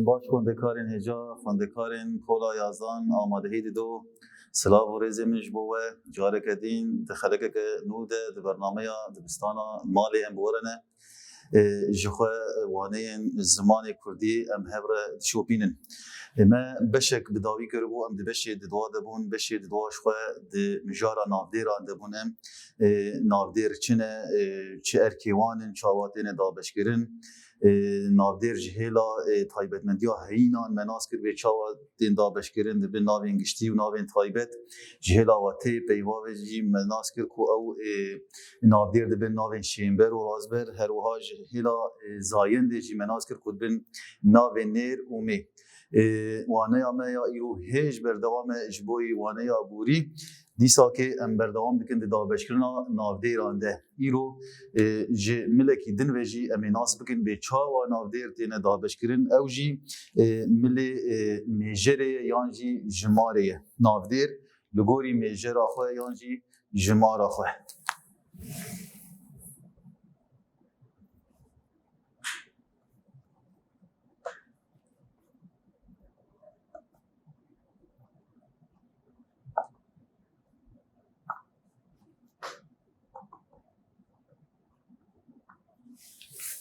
باش خوندکارین هجا خوندکارین پولا یازدان آمادهی دو سلاو و رزی منش بوه جاره کدین دخلقه که نوده ده برنامه دبستانا مالی ام بورنه جخوه وانه زمان کردی ام هبره شوپینن ما بشک بداوی کربو ام ده بشی دوا دبون بشی دواش خواه ده مجارا نافدیران دبون ام نافدیر چنه چه ارکیوانن چاواتین دابشگرن نافدیر جهلا تایبتمندی ها هینان مناس کرد به چاوا دین دابشگرن به ناوین گشتی و ناوین تایبت جهلا و تی پیواوی جی مناس کرد کو او نافدیر به ناوین شیمبر و رازبر هر وها جهلا زاینده جی مناس کرد کد بن ناوین نیر اومی وانه یا ما یا ایرو هیچ بردوام اجبوی وانه یا بوری دیسا که ام بردوام دکن دابشگرنا نافدیر آنده ایرو جه ملکی دن و جی امی ناس بکن به چا و نافدیر تینه دابشگرن او جی ملی میجره یان جی جماره نافدیر لگوری میجره خواه یان جی جماره خواه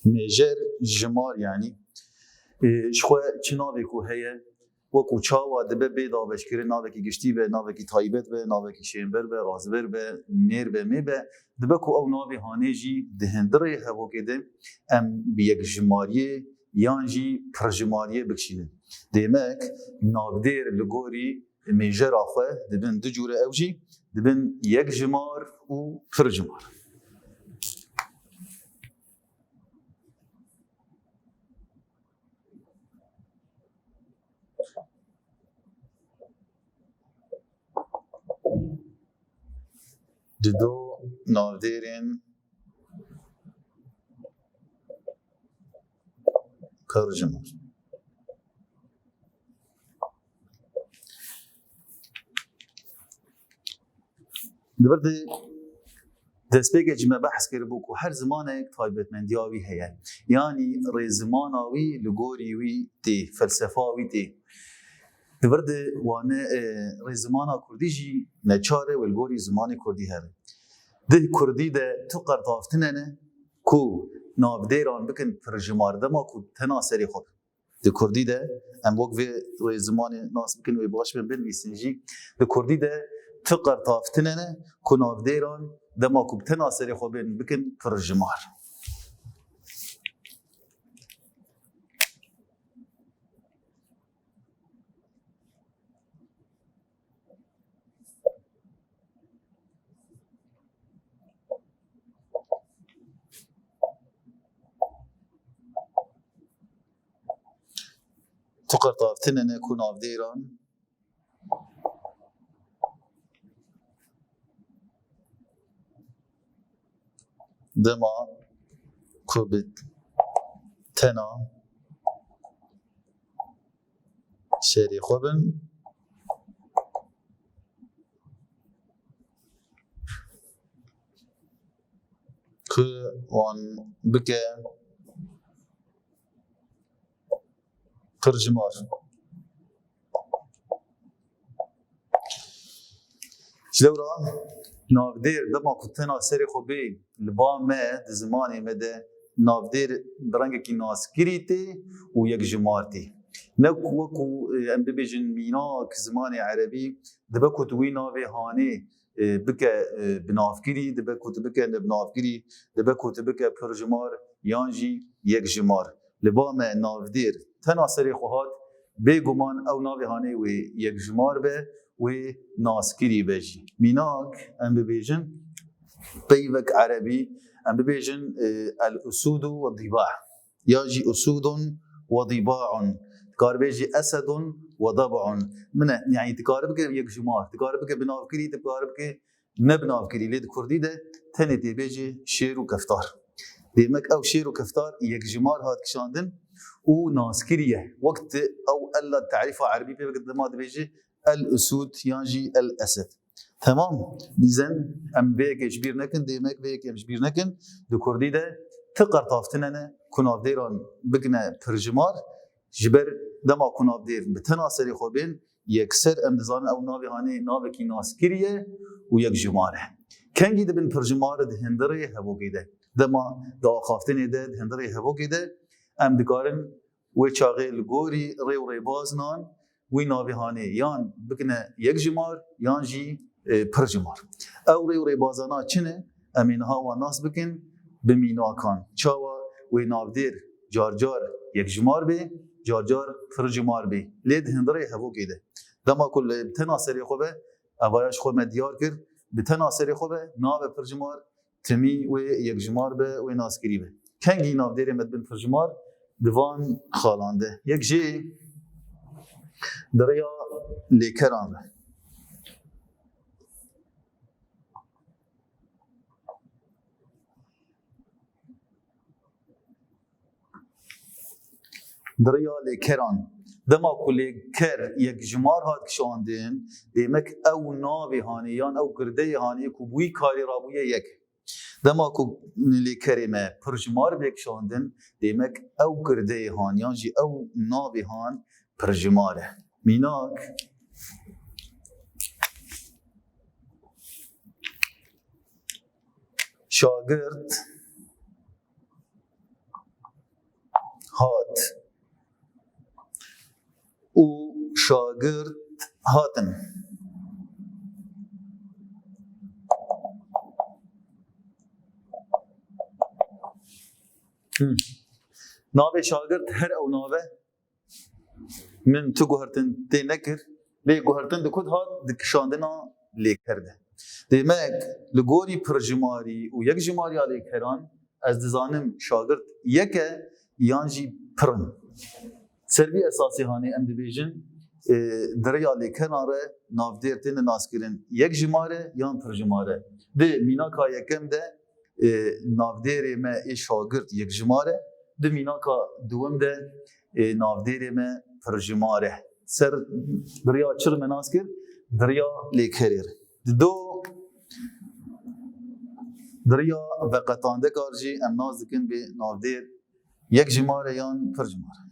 میجر جمار یعنی شخواه چه ناوی که هیه وکو چاوا دبه به دابشگری ناوی که گشتی به ناوی که تایبت به ناوی که شیمبر به رازبر به نیر به می به دبه که او ناوی هانه جی دهندره هوا که ده ام بی یک جماریه یان جی پرجماریه بکشینه دیمک ناودیر لگوری میجر آخواه دبن دو جوره او جی دبن یک جمار و پرجمار دو نافدیرین پرجمار دبرده دستبیگه جمع بحث کرده بو که هر زمانه تایبتمندیاوی هیه یعنی ریزماناوی لگوریوی تی فلسفاوی تی دبرده وانه ریزمانا کردی جی نچاره و لگوری زمان کردی هره ده کردی ده تو قرطافتنه نه کو نافدیران بکن پرجمارده ما کو تناسری خوب ده کردی ده ام وقت و زمان ناس بکن و باش بین ویسنجی ده کردی ده تو قرطافتنه نه کو نافدیران ده ما کو تناسری خوب بکن پرجمار تقر طافتنا نكون عفديران دما كوبت تنا شيري خوبن كو وان بكى ترجمار جلورا نافدير دما كنتنا سري خوبي لبا ما زماني مده نافدير برنگكي ناسكريتي ويك جمارتي نكو وكو ام بيجن ميناك زماني عربي دبكو توي نافي هاني بكى بنافكري دبكو تبكى بنافكري دبكو تبكى برجمار يانجي يك جمار لبا ما نافدير تناسری خواهد بگمان او ناویانه و یک جمار به و ناسکری بجی میناک ام ببیجن پیوک عربی ام ببیجن الاسود و ضباع یا جی اسود و ضباع تکار بجی اسد و ضبع منه یعنی تکار بکه یک جمار تکار بکه بنافکری تکار بکه نبنافکری لید کردی ده تنه دی بجی شیر و کفتار دیمک او شیر و کفتار یک جمار هات کشاندن و ناسكريه وقت او الا تعريفها عربي بقد ما بيجي الاسود يانجي الاسد تمام ديزن ام بيك جبير نكن ديمك بيك جبير نكن دو كردي ده تقر طافتننا كنا ديران بقنا ترجمار جبر دما کو ناودیر بتنا سری خو بین یکسر ام دزان او ناوی هانی ناوی کی ناسکریه و یک جماره کنگی دبن پرجماره ده هندره هبوگیده دما دا خافتنی ده هندره هبوگیده ام دکارن و چاقی لگوری ری بازنان وی ناوی هانی یان بکنه یک جمار یان جی پرجمار او ری بازانا چنه امینها و ناس بکن بمیناکان چاوا وی ناودیر جار جار یک جمار بی جار جار پرجمار بی لید هندره هبوگیده دما کل بتناسری خوبه اوایش خود مدیار کرد بتناسری خوبه ناو پرجمار تمی و یک جمار به و ناسکری به کنگی ناو دیره مدبن پرجمار دوان خالانده یک جی دریا لیکران به دریا لیکران دما کلی کر یک جمار هات کشاندن دیمک او ناوی هانی یان او گرده هانی کو بوی کاری رابویه یک دما کو لی کریم پرجمار بکشاندن دیمک او گرده هان یان جی او ناوی هان پرجماره میناک شاگرد هات او شاگرد هاتن ناوی شاگرد هر او ناوه من تو گوهرتن تی نکر لی گوهرتن دکود هات دکشاندنا لی کرده دیمک لگوری پرجماری و یک جماری لی کران از دزانم شاگرد یکه یانجی پرن سروی اساسی هانی ام دیویژن دریا لیکناره نافدیرتین ناسکرین یک جماره یان پرجماره ده میناکا یکم ده نافدیری ما شاگرد یک جماره ده میناکا دوم ده نافدیری ما پرجماره سر دریا چر مناسکر دریا لیکریر دو دریا وقتانده کارجی ام ناز دکن به نافدیر یک جماره یان پرجماره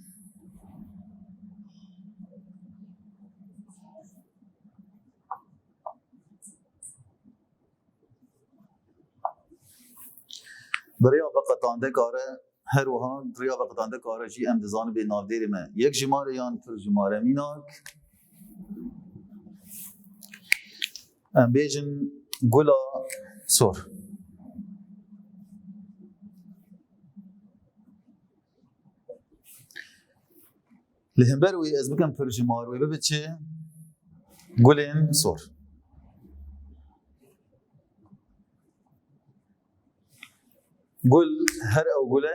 دریا وقتانده کاره هر وها دریا وقتانده کاره جی ام دزان به نافدیر ما یک جماره یان پرجماره میناک ام بیجن گلا سور لهمبر وی از بکن پرجمار وی ببچه گلین سور گل هر او گله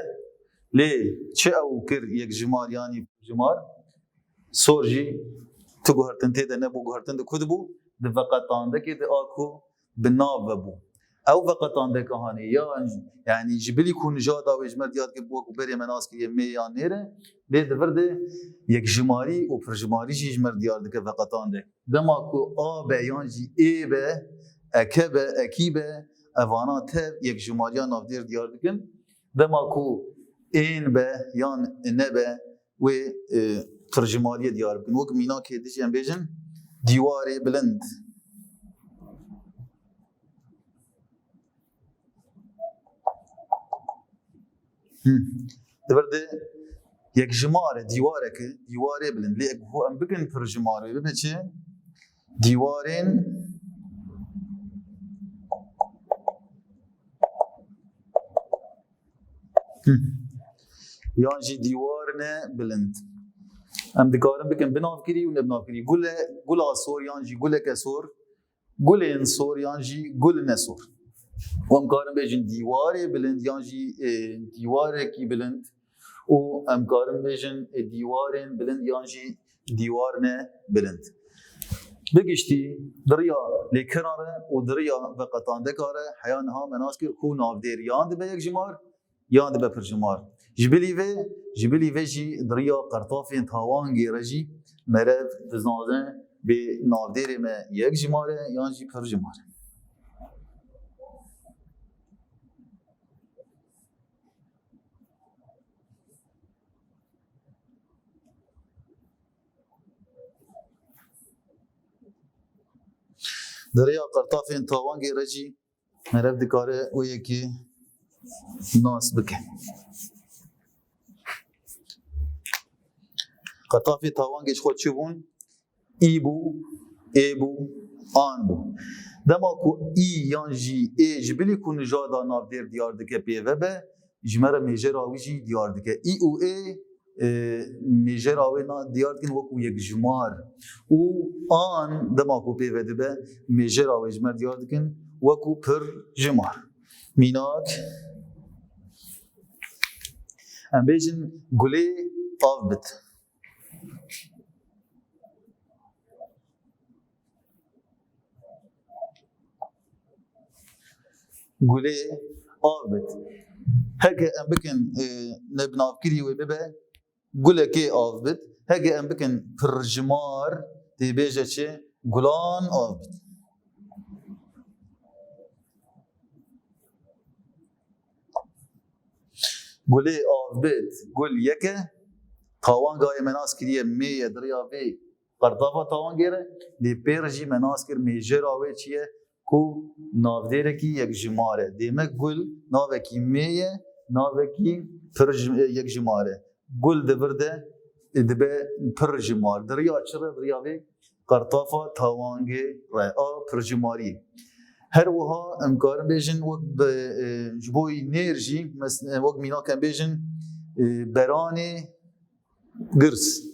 لی چه او کر یک جمار یعنی جمار سور جی تو گوهرتن تیده نبو گوهرتن ده کد بو ده وقتانده که ده آکو بناو بو او وقتانده که هانی یعنی جبلی کن جادا و اجمر دیاد که بو بری مناس که یه میان نیره لی ده ورده یک جماری و پرجماری جی اجمر دیاد که وقتانده دما کو آب یان جی ای به اکبه اکیبه اوانا تر یک جماریا نافدیر دیار دکن دما کو این به یان نبه و ترجماری دیار بکن وک مینا که دیجی ام بیجن دیواری بلند دبرده یک جماره دیواره که دیواره بلند لی اگه ام بکن ترجماری ببین چه دیوارین یان جی دیوار نه بلند ام دکارم بکن بناف کری و نبناف کری گل آسور یان جی گل کسور گل انسور یان جی گل نسور و ام کارم بیجن دیواره بلند یان جی دیواره کی بلند و ام کارم بیجن دیوارن بلند یان جی دیوار نه بلند بگشتی دریا لیکرانه و دریا وقتانده کاره حیانها مناس کر خو نافدیر یان ده به یک جمار یان ده به پر جمار جبلی و جی دریا قرطافین تاوانگی رجی مرد دزنازن به نافدیر ما یک جماره یان جی پر جماره دریا قرطافین تاوانگی رجی مرف دکاره او یکی ناس بکه قرطافی تاوانگیش خود چی بون؟ ای بو، ای بو، آن بو دما کو ای یان جی ای جبلی کو نجادا نافدیر دیار دکه پیوه به جمره میجر آوی جی دیار دکه ای او ای میجر آوی نا دیار دکن وکو یک جمار او آن دما کو پیوه ده به میجر آوی جمر دیار دکن وکو پر جمار میناک ام بیجن گلی آف بت گلی آف بت هکه ام بکن نبناف کری و ببه گله که آف بت هکه ام بکن پر جمار دی بیجه چه گلان آف بت گلی آف بت گل یکه تاوانگای مناس کریه میه دریا وی قرطافا تاوانگیره لی پیرجی مناس کر میجر آوه چیه کو نافدیره کی یک جماره دیمه گل ناوه کی میه ناوه کی پر یک جماره گل دورده دبه پر جمار دریا چره دریا وی قرطافا تاوانگی رأا پر جماری هر وها امکارن بیجن وقت جبوی نيرجي وقت مينا كان بيجن براني قرص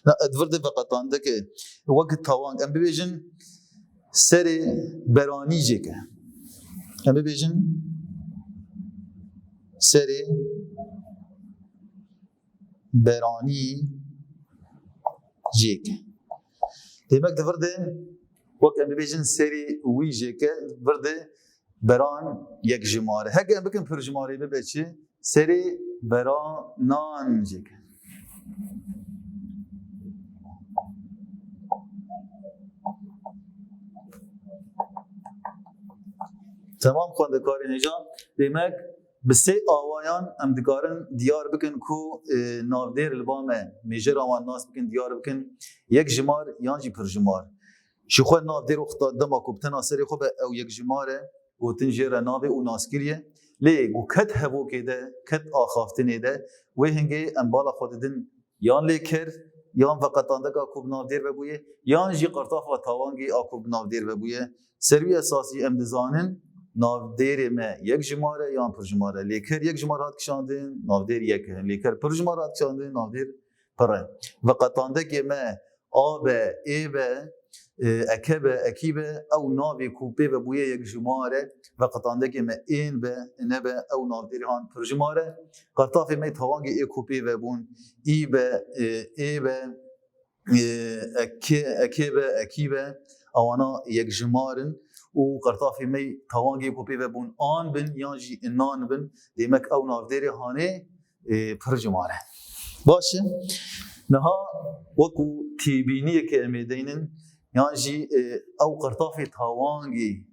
لا ادفرد فقط عندك وقت طوان ام بيجن سري براني جيك ام بيجن سري براني جيك demek de verde وقت ام بيجن سري وي جيك verde بران یک جماره هگه ام بکن پر جماره ببه چی سری برانان جیک تمام خوندکاری نجام demek به سه آوایان ام دکارن دیار بکن کو نافدیر البامه میجر آوان ناس بکن دیار بکن یک جمار یانجی پر جمار شو خود نافدیر وقتا دما کوبتنا سری خوبه او یک جماره وتنجر نابه و ناسکریه لی گو کت هبو کده کت آخافتنه ده و هنگی انبالا خوددن یان لیکر یان فقط آنده که کوب نافدیر ببویه یان جی قرطاف و تاوانگی آکوب نافدیر ببویه سروی اساسی امدزانن نافدیر ما یک جماره یان پر جماره لیکر یک جماره هات کشاندن نافدیر یک لیکر پر جماره هات کشاندن نافدیر پره فقط آنده که ما آبه ایبه اکبه اکیبه او ناوی کوپه و بویه یک جماره و قطعنده که ما این به نبه او نافدیری هان پر جماره قرطافی می تاوانگی ای کوپه و بون ای به اکیبه اکیبه اوانا یک جمارن و قرطافی می تاوانگی کوپه و بون آن بن یانجی انان بن دیمک او نافدیری هانه پر جماره باشه نها وکو تیبینیه که امیدینن یعنی او قرطافی تاوانگی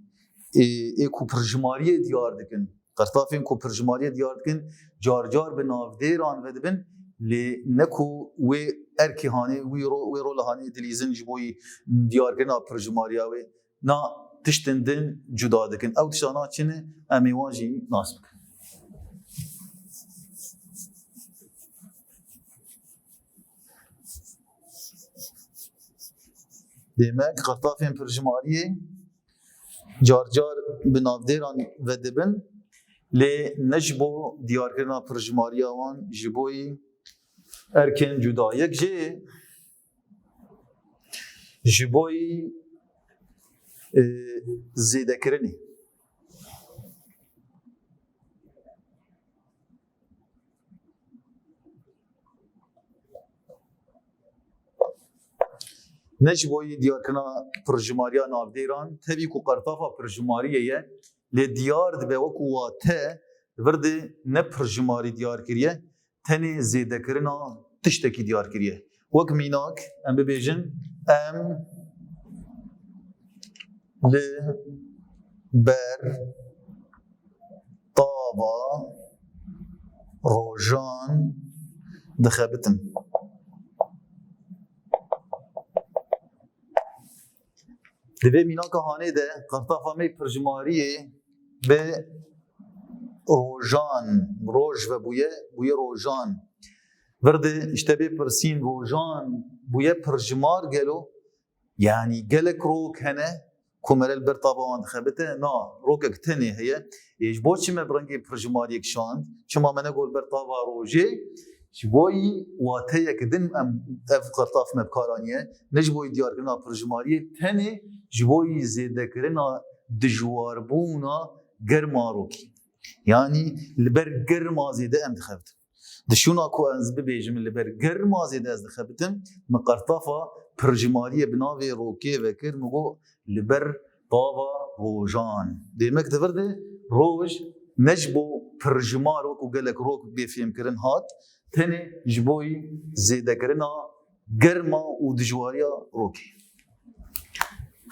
کو پرجماری دیار دکن قرطافی کو پرجماری دیار دکن جار جار به نافدیران و دبن لی نکو و ارکهانی وی رول هانی دلیزن جبوی دیار کن پرجماری و نا تشتندن جدا دکن او تشانا چنه امیواجی ناس بکن demek qirtafên pirjimariyê car car bi navdêran vedibin lê ne ji bo diyarkirina pirjimariya wan ji boî erkên cudayek jê ji boî zêdekirinê ne ji boî diyarkirina pirjimariya navdêran tevî ku qertafa pirjimariyê ye lê diyar dibe wekû wa te virdê ne pirjimarî diyar kiriye tenê zêdekirina tiştekî diyar kiriye wek mînak em bibêjin em li ber tava rojan dixebitin دوی مینا که هانه ده قرطافا می پرجماریه به روژان روژ و بویه روژان ورده اشتبه پرسین روژان بویه پرجمار گلو يعني جالك روك هنا كومرال برطابة عند خبته نا روكك تاني هي يجبوش ما برنجي برجماريك شاند شما ما نقول برطابة روجي جبوي واتيك دن ام اف قرطاف مبكارانية نجبوي ديار كنا برجماري تاني جبوي زيادة كرنا دجوار بونا جرما روكي يعني لبر جرما زيادة ام دخبت دشونا كو انز ببيجم لبر جرما زيادة از دخبتم مقرطافة پرجماریه بناوی روکی وکر مگو لبر طاوا روجان دیمک دورده روج نجبو پرجمار وکو گلک روک بیفیم کرن هات تنه جبوی زیده کرنا گرما و دجواریا روکی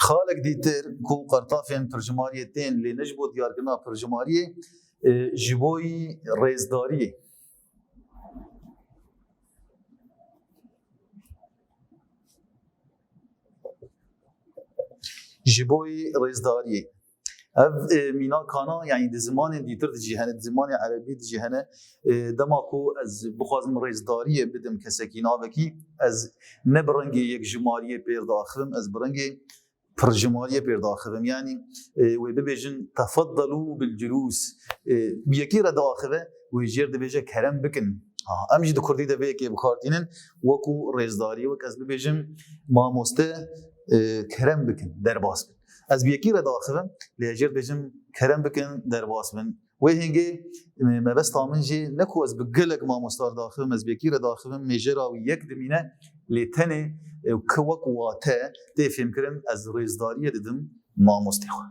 خالق دیتر کو قرطافین پرجماریه تین لی نجبو دیار کرنا پرجماریه جبوی ریزداریه جبوي رزداري اف مينا كانا يعني دي زمان ديتر دي هنا زمان عربي دي هنا دماكو از بخوازم رزداري بدم كسكينا وكي از نبرنجي يك جماريه بير داخلم از برنجي برجماريه بير داخلم يعني وبيجن تفضلوا بالجلوس بيكير داخله ويجير دبيجه كرم بكن امجي دو كردي دبي كي بخارتينن وكو رزداري وكاز بيجم ما مسته کرم بکن درباس بن از بیکی را داخلم لیجر بجم کرم بکن درباس بن و هنگی مبست تامنجی نکو از بگلک ما مستار داخلم از بیکی را داخلم میجرا و یک دمینه لیتنه کوک واته دیفیم کرن از ریزداری دیدم ما مستخو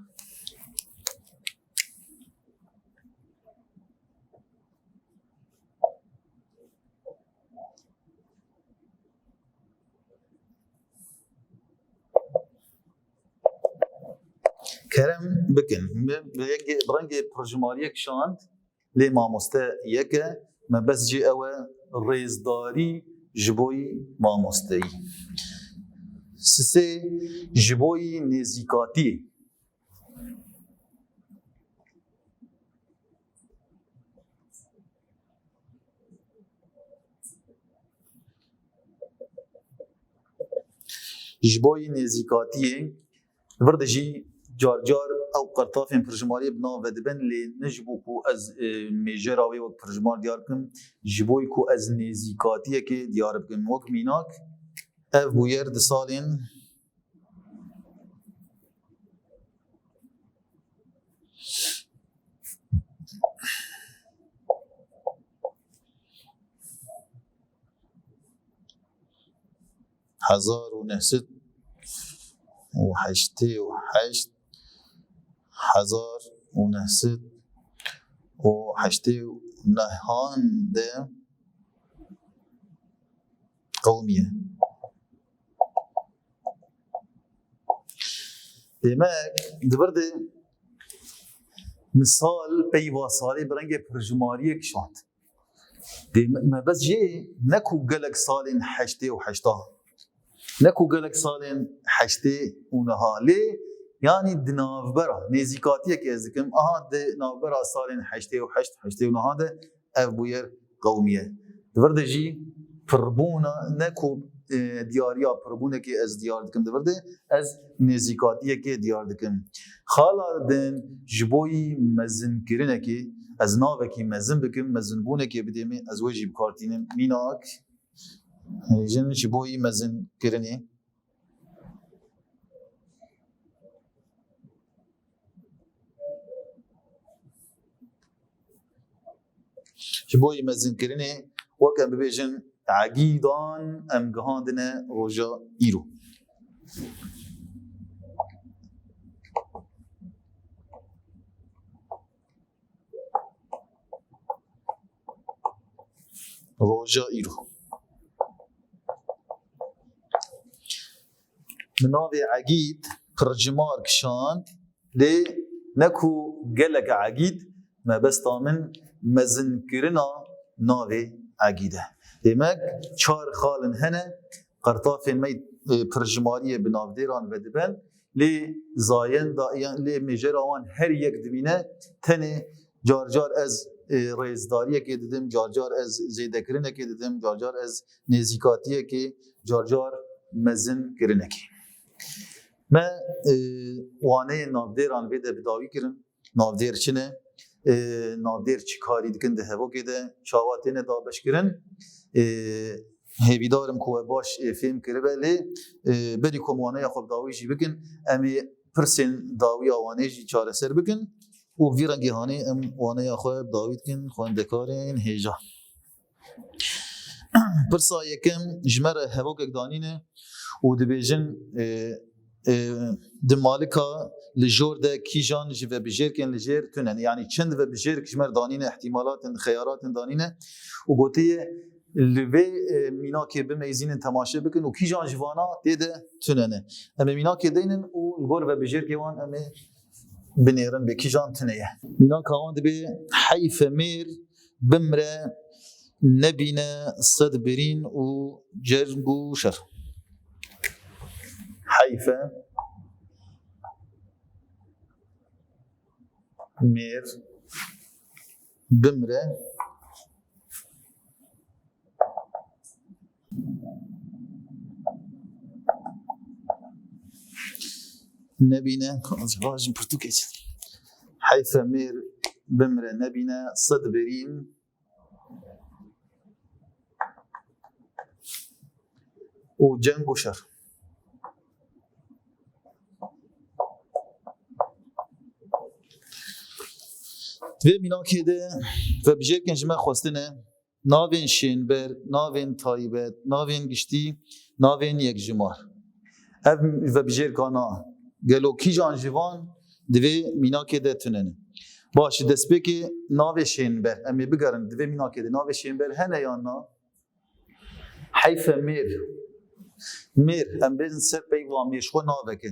کرم بکن برنگی پرجماریک شاند لی ماموسته یکه ما بس جی اوه ریزداری جبوی ماموسته سه جبوی نزیکاتی جبوی نزیکاتی ورده جی جار جار او قرطافين برجماري بنا ودبن لي نجبو كو از ميجراوي و برجمار ديار كم جبوي كو از نزيكاتيه كي ديار بكم وك ميناك اف بوير د سالين هزار و نهست و حشتي و حشت هزار و نهست و حشتي و نهان ده قومية demek dibirde misal peyva salê birengê pirjimariyek şand me bes jê neku gelek salên heştê û heşta neku gelek salên heştê û niha lê yani di navbera nêzîkatiyekê ez dikim aha di navbera salên heştê û heşt heştê û niha de ev bûye qewmiye dibirde jî pirbûna neku diyariya pirbûnekê ez diyar dikim dibirde ez nêzîkatiyekê diyar dikim xala din ji bo yî mezinkirinekê ez navekî mezin bikim mezinbûnekê bidême ez wê jî bikartînim mînak jin ji bo yî mezinkirinê ji bo yî mezinkirinê wek em bibêjin عقيدان ام گهاندنه روجا ایرو روجا ایرو مناوی عقید پرجمار کشاند لی نکو گلک عقید ما بستامن مزن کرنا ناوی عقیده demek çar xalin hene qartafên me pirjimariye bi navdêran vediben لی زاین دایان لی مجر آوان هر یک دبینه تنه جار جار از رئیسداریه که دیدم جار جار از زیدکرینه که دیدم جار جار از نزیکاتیه که جار جار مزن کرینه که ما وانه نافدیران ویده بداوی کرن نافدیر چنه نافدیر چی کاری دکن ده هوا که ده چاواتینه دا بشکرن هیویدارم که باش فیلم کرده ولی بری کموانه خوب داوی جی بکن امی پرسین داوی آوانه جی چاره سر بکن و ویرنگی هانه ام وانه خوب داوی کن خواندکارین هیجا پرسا یکم جمره هوا که دانینه و دبیجن دمالکا لجور ده کیجان جوه بجیر کن لجیر تونن یعنی چند و بجیر کشمر دانینه احتمالات خیارات دانینه و گوتیه لوی مینا که بمیزین تماشه بکن و کیجان جوانا دیده توننه اما مینا که دینن و گور و بجیر که وان اما بنیرن به کیجان تونیه مینا که وان دبی حیف میر بمره نبینه صد برین و جرگ و شر حیفه میر بمره نبینه واجن پرتوکیج حیفه میر بمره نبینه صد برین و جنگ و شر دوی مینا که ده و بجیر کنجمه خواستنه ناوین شینبر، ناوین تایبت، ناوین گشتی، ناوین یک جمار اف و بجیر کانا گلو کی جان جوان دوی مینا که ده توننه باشه دست بکی ناوی شینبر امی بگرن دوی مینا که ده ناوی شینبر هنه یا نا حیف میر ام بیزن سر پی وامیش خو ناوه که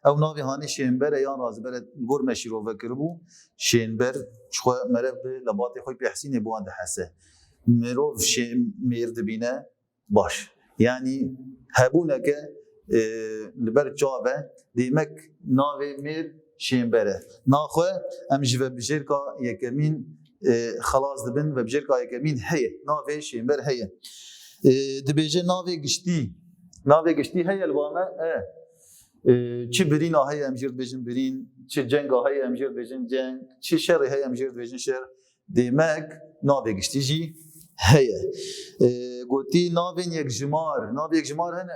او ناوی هانی شینبر یان راز بره گور مشیرو وکر بو شینبر شخو مرب لباتی خوی بحسینه بوان ده حسه مروف میر دبینه باش یعنی هبونه که لبر جاوه دیمک ناوی میر شینبره ناخوه ام جوه بجیر که یکمین خلاص دبن و بجیر که یکمین هیه ناوی شینبر هیه دبیجه ناوی گشتی هیه الوانه چی برین آهی امجیر بجن برین چی جنگ آهی امجیر بجن جنگ چی شر هی امجیر بجن شر دیمک ناوی گشتی جی هیه گوتی ناوین یک جمار هن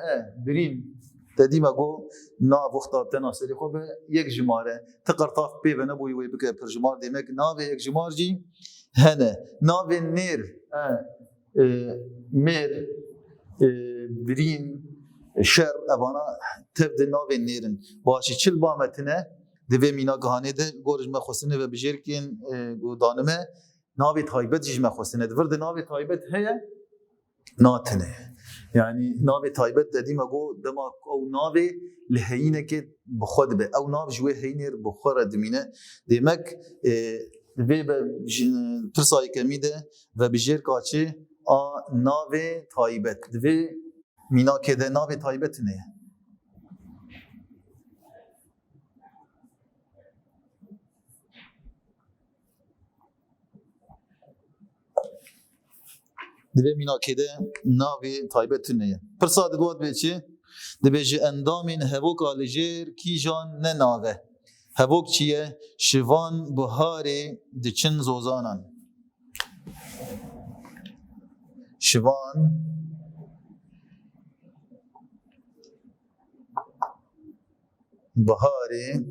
برین تدیما گو ناو اختاب تناسلی خوب یک جماره تقرطاف بی و نبوی وی بکه پر جمار دیمک ناوی یک جمار جی هنه ناوی نیر میر برین شر اوانا تبد ناوی نیرن باشی چل بامتنه دوی مینا گهانه ده گورج مخوستنه و بجیر کن دانمه ناوی تایبت جیج مخوستنه دورد ناوی تایبت هیه ناتنه یعنی ناوی تایبت دادیم اگو دما او ناوی لحیینه که بخود به او ناو جوی حینیر بخور دمینه دیمک دوی پرسای کمیده و بجیر کاچه ناوی تایبت دوی مینا که ده ناوی تایبت نه دوی مینا که ده ناوی تایبت نه پرسا دوات به چی؟ دوی جه اندامین هوک آلجیر کی جان نه ناوه هوک چیه؟ شوان بهاری دچن زوزانان شوان بهاری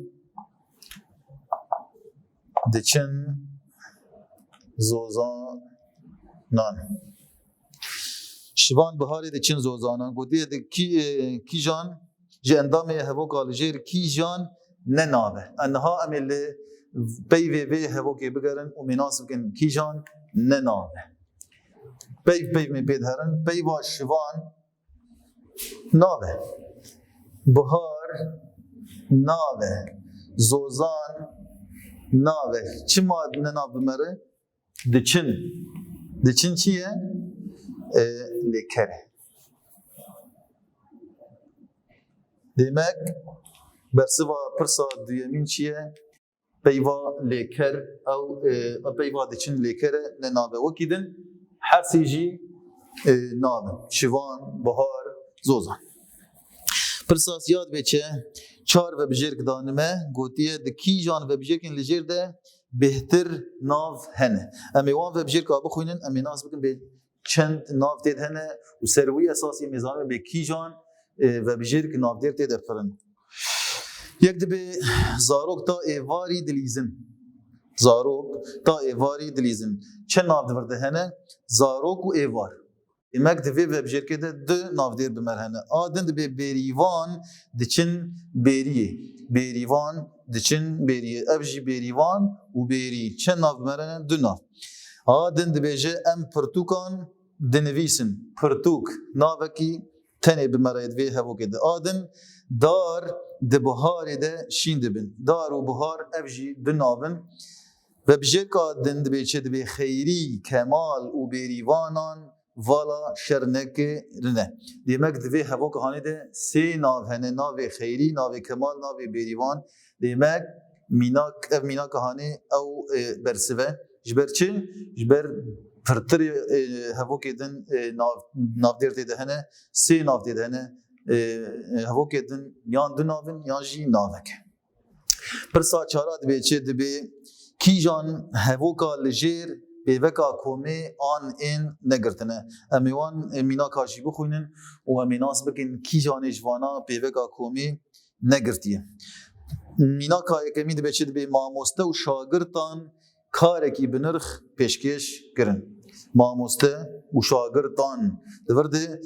دچن زوزانان شوان بهاری دچن زوزانان گودی د کی جان ج اندام هوا کالجیر کی جان نه ناوه انها عمل بی وی هوا که بگرن و مناسب کن کی جان نه ناوه بی می بدهرن بی با شوان ناوه بهار ناوه زوزان ناوه چی ماد نناب بمره دچن چیه لکره demek برسوا پرسا دویمین چیه؟ پیوا لیکر او پیوا دچن لیکر ننابه وکیدن هر سیجی نابه شوان بهار زوزان پرسا زیاد بچه چار و بجرگ دانمه گوتیه دکی جان و بجرگین لجر ده بهتر ناو هنه امی وان و بجرگ آبه خوینن امی ناز بکن به چند ناو دید هنه و سروی اساسی میزانه به کی جان و بجرگ ناو دیر دید افرن یک دبی زاروک تا ایواری دلیزن زاروک تا ایواری دلیزن چه ناو دورده هنه زاروک و ایوار demek divê vebjêrkê de du navdêr bimerhene adin dibe bêrîvan diçin bêriyê bêrîvan diçin bêriyê ev jî bêrîvan û bêrî çend nav bimerhene du nav adin dibêje em pirtûkan dinivîsin pirtûk navekî tenê bimere divê hevokê de adin dar di biharê de şîn dibin dar û bihar ev jî du navin vebjêrka din dibê çi dibe xeyrî kemal û bêrîvanan vala şerneke rine. Demek divê hevok hanê de sê nav hene navê xeyrî, navê kemal, navê bêrîvan. Demek mînak ev mînaka hanê ew bersive. Ji ber çi? Ji ber pirtirê hevokê din navdêrtê de hene, sê navdê de hene. Hevokê din yan du navin yan jî naveke. Pirsa çara dibe çi dibe kîjan hevoka li jêr pêveka komê an ên negirtine. Em ê wan mînaka jî bixwînin û em ê nas bikin kîjanê ji vana pêveka komê negirtiye. Mînaka yekemî dibe çi dibe mamoste û şagirtan karekî bi nirx pêşkêş kirin. Mamoste û şagirtan divir de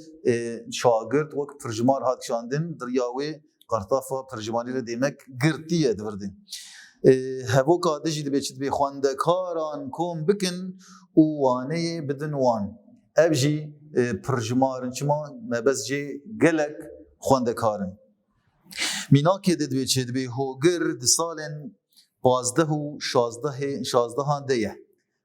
şagirt wek pirjimar hat kişandin diriya wê qartafa pirjimanî re demek girtiye divir de. Hevoka de jî dibe çi dibe xwendekaran kom bikin û waneyê bidin wan. Ev jî pirjimarin çima mebez jê gelek xwendekarin. Mînakê de dibe çi dibe hogir di salên pazdeh û şazdehan de ye.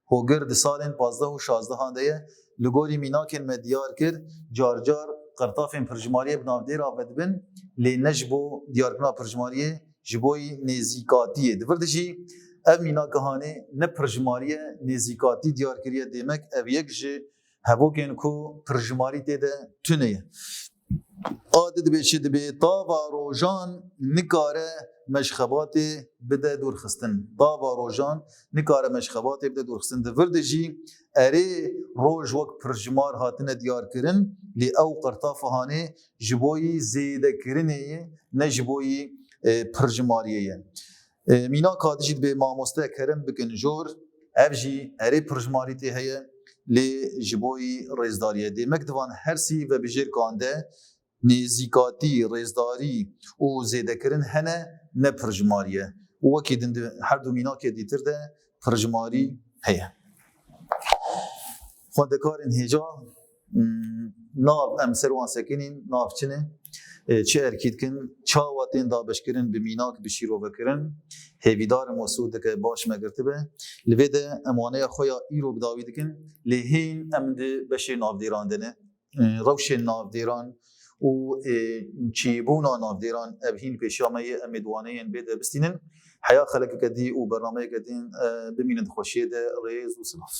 Hogir di salên pazdeh û şazdehan de ye. Li gorî mînakên me diyar kir car car qertafên pirjimariyê bi navdêra ve dibin lê ne ji bo diyarkirina pirjimariyê ji bo nêzîkatiyê divir de jî ev mînaka hanê ne pirjimariye nêzîkatî diyar kiriye demek ev yek ji hevokên ku pirjimarî tê de tune ye. Adê dibe çi dibe tava rojan nikare meşxebatê bide dûrxistin. Tava rojan nikare meşxebatê bide dûrxistin. Divir de jî erê roj wek pirjimar hatine diyar kirin lê ew qertafa hanê ji bo zêdekirinê ye ne ji bo pirjimariyê ye. Mînaka de jî dibe mamoste kerem bikin jor ev jî erê pirjimarî tê heye lê ji bo rêzdariyê. Demek divan hersî ve bijêrkan de nêzîkatî, rêzdarî û zêdekirin hene ne pirjimariye. û wekî din her du mînakê dîtir de pirjimarî heye. Xwendekarên hêja nav em ser wan sekinîn nav çi ne? Çi erkî dikin çawa tên dabeşkirin bi mînak bi şîrovekirin hêvîdarên Mesûd dike baş me girtibe li vê de em waneya xwe ya îro bi dawî dikin lê hîn em di beşê navdêran de ne rewşên navdêran û çîbûna navdêran ev hîn pêşiya me ye em ê diwaneyên bê de bistînin heya xelekeke dî û bernameyeke din bimînin di xweşiyê de rêz û silav.